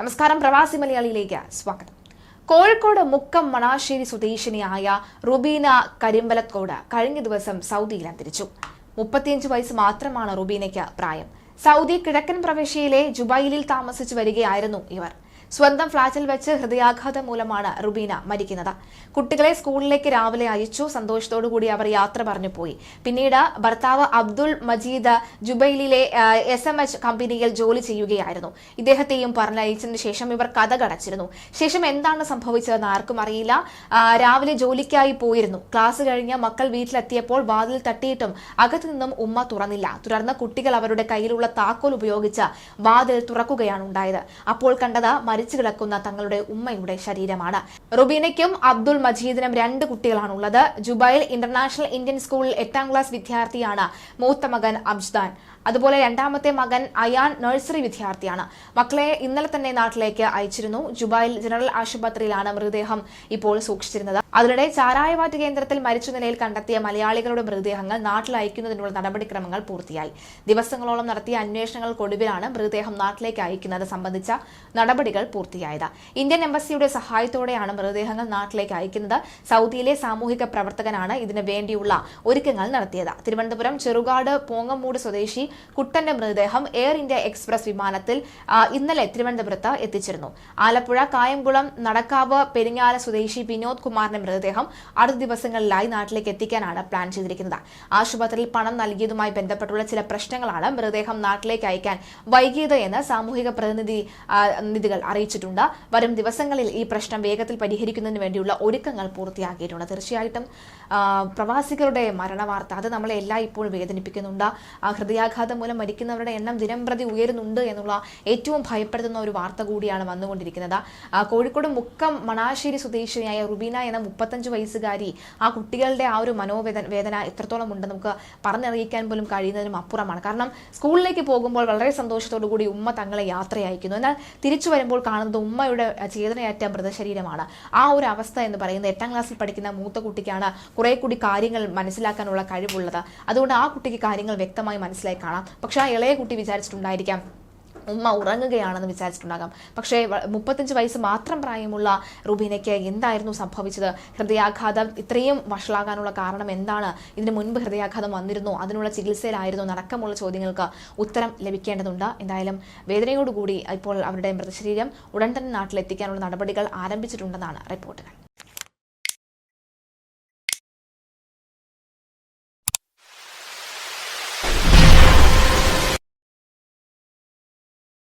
നമസ്കാരം, പ്രവാസി മലയാളിയിലേക്ക് സ്വാഗതം. കോഴിക്കോട് മുക്കം മണാശ്ശേരി സ്വദേശിനിയായ റുബീന കരിമ്പലത്തോട് കഴിഞ്ഞ ദിവസം സൗദിയിൽ അന്തരിച്ചു. 35 വയസ്സ് മാത്രമാണ് റുബീനയ്ക്ക് പ്രായം. സൗദി കിഴക്കൻ പ്രവിശ്യയിലെ ജുബൈലിൽ താമസിച്ചു വരികയായിരുന്നു ഇവർ. സ്വന്തം ഫ്ളാറ്റിൽ വെച്ച് ഹൃദയാഘാതം മൂലമാണ് റുബീന മരിക്കുന്നത്. കുട്ടികളെ സ്കൂളിലേക്ക് രാവിലെ അയച്ചു. സന്തോഷത്തോടുകൂടി അവർ യാത്ര പറഞ്ഞു പോയി. പിന്നീട് ഭർത്താവ് അബ്ദുൾ മജീദ് ജുബൈലിലെ SMH കമ്പനിയിൽ ജോലി ചെയ്യുകയായിരുന്നു. ഇദ്ദേഹത്തെയും പറഞ്ഞയച്ചതിന് ശേഷം ഇവർ കഥകടച്ചിരുന്നു. ശേഷം എന്താണ് സംഭവിച്ചതെന്ന് ആർക്കും അറിയില്ല. രാവിലെ ജോലിക്കായി പോയിരുന്നു. ക്ലാസ് കഴിഞ്ഞ് മക്കൾ വീട്ടിലെത്തിയപ്പോൾ വാതിൽ തട്ടിയിട്ടും അകത്തു നിന്നും ഉമ്മ തുറന്നില്ല. തുടർന്ന് കുട്ടികൾ അവരുടെ കയ്യിലുള്ള താക്കോൽ ഉപയോഗിച്ച് വാതിൽ തുറക്കുകയാണ് ഉണ്ടായത്. അപ്പോൾ കണ്ടത് മരിച്ചു കിടക്കുന്ന തങ്ങളുടെ ഉമ്മയുടെ ശരീരമാണ്. റുബീനയ്ക്കും അബ്ദുൾ മജീദിനും 2 കുട്ടികളാണുള്ളത്. ജുബൈൽ ഇന്റർനാഷണൽ ഇന്ത്യൻ സ്കൂളിൽ 8ാം ക്ലാസ് വിദ്യാർത്ഥിയാണ് മൂത്ത മകൻ അബ്ജ്ദാൻ. അതുപോലെ രണ്ടാമത്തെ മകൻ അയാൻ നഴ്സറി വിദ്യാർത്ഥിയാണ്. മക്കളെ ഇന്നലെ തന്നെ നാട്ടിലേക്ക് അയച്ചിരുന്നു. ജുബൈൽ ജനറൽ ആശുപത്രിയിലാണ് മൃതദേഹം ഇപ്പോൾ സൂക്ഷിച്ചിരുന്നത്. അതിനിടെ ചാരായവാറ്റ് കേന്ദ്രത്തിൽ മരിച്ച നിലയിൽ കണ്ടെത്തിയ മലയാളികളുടെ മൃതദേഹങ്ങൾ നാട്ടിൽ അയക്കുന്നതിനുള്ള നടപടിക്രമങ്ങൾ പൂർത്തിയായി. ദിവസങ്ങളോളം നടത്തിയ അന്വേഷണങ്ങൾക്കൊടുവിലാണ് മൃതദേഹം നാട്ടിലേക്ക് അയക്കുന്നത് സംബന്ധിച്ച നടപടികൾ പൂർത്തിയായത്. ഇന്ത്യൻ എംബസിയുടെ സഹായത്തോടെയാണ് മൃതദേഹങ്ങൾ നാട്ടിലേക്ക് അയക്കുന്നത്. സൗദിയിലെ സാമൂഹിക പ്രവർത്തകനാണ് ഇതിനു വേണ്ടിയുള്ള ഒരുക്കങ്ങൾ നടത്തിയത്. തിരുവനന്തപുരം ചെറുകാട് പോങ്ങമൂട് സ്വദേശി കുട്ടന്റെ മൃതദേഹം എയർ ഇന്ത്യ എക്സ്പ്രസ് വിമാനത്തിൽ ഇന്നലെ തിരുവനന്തപുരത്ത് എത്തിച്ചിരുന്നു. ആലപ്പുഴ കായംകുളം നടക്കാവ് പെരിങ്ങാല സ്വദേശി വിനോദ് കുമാറിന്റെ മൃതദേഹം അടുത്ത ദിവസങ്ങളിലായി നാട്ടിലേക്ക് എത്തിക്കാനാണ് പ്ലാൻ ചെയ്തിരിക്കുന്നത്. ആശുപത്രിയിൽ പണം നൽകിയതുമായി ബന്ധപ്പെട്ടുള്ള ചില പ്രശ്നങ്ങളാണ് മൃതദേഹം നാട്ടിലേക്ക് അയക്കാൻ വൈകിയത് എന്ന് സാമൂഹിക പ്രതിനിധികൾ അറിയിച്ചിട്ടുണ്ട്. വരും ദിവസങ്ങളിൽ ഈ പ്രശ്നം വേഗത്തിൽ പരിഹരിക്കുന്നതിന് വേണ്ടിയുള്ള ഒരുക്കങ്ങൾ പൂർത്തിയാക്കിയിട്ടുണ്ട്. തീർച്ചയായിട്ടും പ്രവാസികളുടെ മരണവാർത്ത അത് നമ്മളെ ഇപ്പോഴും വേദനിപ്പിക്കുന്നുണ്ട്. ഹൃദയാഘാതം മൂലം മരിക്കുന്നവരുടെ എണ്ണം ദിനംപ്രതി ഉയരുന്നുണ്ട് എന്നുള്ള ഏറ്റവും ഭയപ്പെടുത്തുന്ന ഒരു വാർത്ത കൂടിയാണ് വന്നുകൊണ്ടിരിക്കുന്നത്. കോഴിക്കോട് മുക്കം മണാശ്ശേരി സ്വദേശിനിയായ റുബീന എന്ന 35 വയസ്സുകാരി, ആ കുട്ടികളുടെ ആ ഒരു വേദന എത്രത്തോളം ഉണ്ട് നമുക്ക് പറഞ്ഞറിയിക്കാൻ പോലും കഴിയുന്നതിനും അപ്പുറമാണ്. കാരണം സ്കൂളിലേക്ക് പോകുമ്പോൾ വളരെ സന്തോഷത്തോടു കൂടി ഉമ്മ തങ്ങളെ യാത്ര അയക്കുന്നു. എന്നാൽ തിരിച്ചു വരുമ്പോൾ കാണുന്നത് ഉമ്മയുടെ ചേതനയറ്റ മൃതശരീരമാണ്. ആ ഒരു അവസ്ഥ എന്ന് പറയുന്നത് 8ാം ക്ലാസ്സിൽ പഠിക്കുന്ന മൂത്ത കുട്ടിക്കാണ് കുറെ കൂടി കാര്യങ്ങൾ മനസ്സിലാക്കാനുള്ള കഴിവുള്ളത്. അതുകൊണ്ട് ആ കുട്ടിക്ക് കാര്യങ്ങൾ വ്യക്തമായി മനസ്സിലായി കാണാം. പക്ഷെ ആ ഇളയ കുട്ടി വിചാരിച്ചിട്ടുണ്ടായിരിക്കാം ഉമ്മ ഉറങ്ങുകയാണെന്ന് വിചാരിച്ചിട്ടുണ്ടാകാം. പക്ഷേ 35 വയസ്സ് മാത്രം പ്രായമുള്ള റുബീനയ്ക്ക് എന്തായിരുന്നു സംഭവിച്ചത്? ഹൃദയാഘാതം ഇത്രയും വഷളാകാനുള്ള കാരണം എന്താണ്? ഇതിനു മുൻപ് ഹൃദയാഘാതം വന്നിരുന്നോ? അതിനുള്ള ചികിത്സയിലായിരുന്നോ? അടക്കമുള്ള ചോദ്യങ്ങൾക്ക് ഉത്തരം ലഭിക്കേണ്ടതുണ്ട്. എന്തായാലും വേദനയോടുകൂടി ഇപ്പോൾ അവരുടെ മൃതശരീരം ഉടൻ തന്നെ നാട്ടിലെത്തിക്കാനുള്ള നടപടികൾ ആരംഭിച്ചിട്ടുണ്ടെന്നാണ് റിപ്പോർട്ടുകൾ.